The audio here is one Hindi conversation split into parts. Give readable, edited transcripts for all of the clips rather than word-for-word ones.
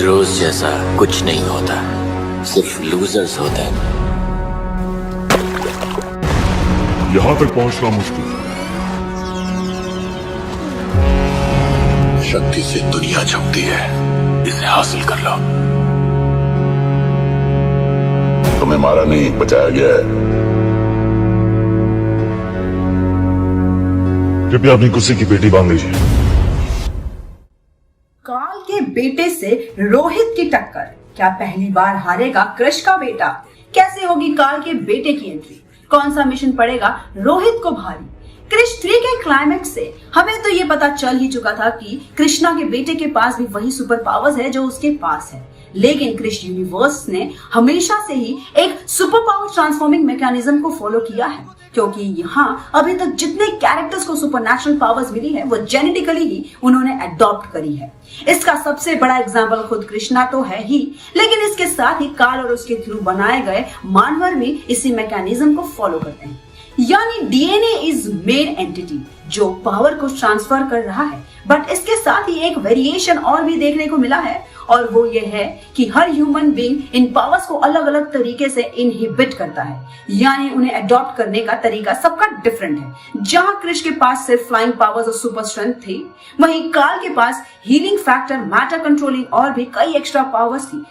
हीरोज जैसा कुछ नहीं होता, सिर्फ लूजर्स होते हैं। यहां तक पहुंचना मुश्किल है। शक्ति से दुनिया झुकती है, इसे हासिल कर लो। तुम्हें मारा नहीं, बचाया गया है। कृपया अपनी कुर्सी की पेटी बांध लीजिए। काल के बेटे से रोहित की टक्कर, क्या पहली बार हारेगा कृष का बेटा? कैसे होगी काल के बेटे की एंट्री? कौन सा मिशन पड़ेगा रोहित को भारी? कृष 3 के क्लाइमैक्स से हमें तो ये पता चल ही चुका था कि कृष्णा के बेटे के पास भी वही सुपर पावर्स है जो उसके पास है, लेकिन कृष यूनिवर्स ने हमेशा से ही एक सुपर पावर ट्रांसफॉर्मिंग मैकेनिज्म को फॉलो किया है, क्योंकि यहाँ अभी तक जितने कैरेक्टर्स को सुपरनैचुरल पावर्स मिली है वो जेनेटिकली ही उन्होंने अडॉप्ट करी है। इसका सबसे बड़ा एग्जाम्पल खुद कृष्णा तो है ही, लेकिन इसके साथ ही काल और उसके थ्रू बनाए गए मानवर भी इसी मैकेनिज्म को फॉलो करते हैं। यानी डीएनए इज मेन एंटिटी जो पावर को ट्रांसफर कर रहा है, बट इसके साथ ही एक वेरिएशन और भी देखने को मिला है, और वो ये है कि हर ह्यूमन बीइंग इन पावर्स को अलग अलग तरीके से इनहिबिट करता है, यानी उन्हें अडॉप्ट करने का तरीका सबका डिफरेंट है। जहां कृष के पास सिर्फ फ्लाइंग पावर्स और सुपर स्ट्रेंथ थी, वहीं काल के पास हीलिंग फैक्टर, मैटर कंट्रोलिंग और भी कई एक्स्ट्रा पावर्स थी।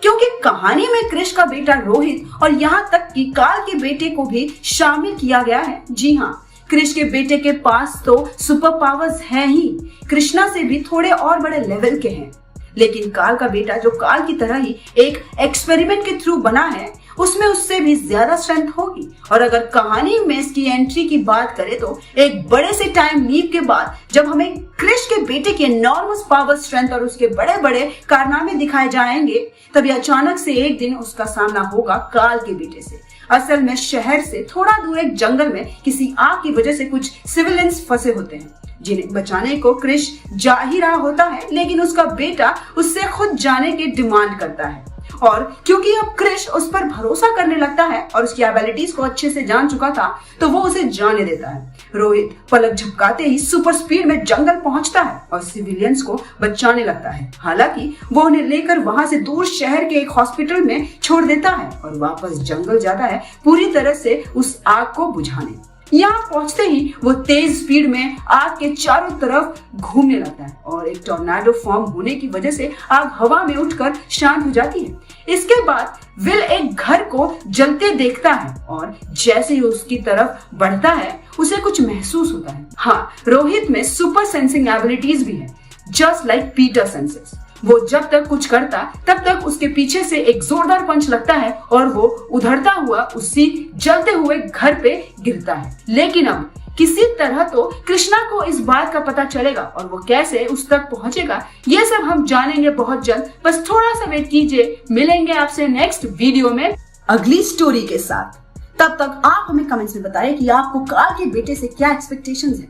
क्योंकि कहानी में कृष का बेटा रोहित और यहाँ तक कि काल के बेटे को भी शामिल किया गया है। जी हाँ, कृष के बेटे के पास तो सुपर पावर्स है ही, कृष्णा से भी थोड़े और बड़े लेवल के हैं, लेकिन काल का बेटा जो काल की तरह ही एक एक्सपेरिमेंट के थ्रू बना है, उसमें उससे भी ज्यादा स्ट्रेंथ होगी। और अगर कहानी में इसकी एंट्री की बात करें तो एक बड़े से टाइम लीप के बाद जब हमें कृष के बेटे के एनॉर्मस पावर, स्ट्रेंथ और उसके बड़े बड़े कारनामे दिखाए जाएंगे, तभी अचानक से एक दिन उसका सामना होगा काल के बेटे से। असल में शहर से थोड़ा दूर एक जंगल में किसी आग की वजह से कुछ सिविलियंस फंसे होते हैं, जिन्हें बचाने को कृष जा ही रहा होता है, लेकिन उसका बेटा उससे खुद जाने की डिमांड करता है। और क्योंकि अब कृष उस पर भरोसा करने लगता है और उसकी एबिलिटीज को अच्छे से जान चुका था, तो वो उसे जाने देता है। रोहित पलक झपकाते ही सुपर स्पीड में जंगल पहुंचता है और सिविलियंस को बचाने लगता है। हालांकि वो उन्हें लेकर वहां से दूर शहर के एक हॉस्पिटल में छोड़ देता है और वापस जंगल जाता है पूरी तरह से उस आग को बुझाने। यहाँ पहुंचते ही वो तेज स्पीड में आग के चारों तरफ घूमने लगता है और एक टॉर्नेडो फॉर्म होने की वजह से आग हवा में उठकर शांत हो जाती है। इसके बाद विल एक घर को जलते देखता है और जैसे ही उसकी तरफ बढ़ता है उसे कुछ महसूस होता है। हाँ, रोहित में सुपर सेंसिंग एबिलिटीज भी है, जस्ट लाइक पीटर सेंसेस। वो जब तक कुछ करता तब तक उसके पीछे से एक जोरदार पंच लगता है और वो उधड़ता हुआ उसी जलते हुए घर पे गिरता है। लेकिन अब किसी तरह तो कृष्णा को इस बात का पता चलेगा और वो कैसे उस तक पहुंचेगा, ये सब हम जानेंगे बहुत जल्द। बस थोड़ा सा वेट कीजिए, मिलेंगे आपसे नेक्स्ट वीडियो में अगली स्टोरी के साथ। तब तक आप हमें कमेंट्स में बताएं कि आपको काल के बेटे से क्या एक्सपेक्टेशंस है।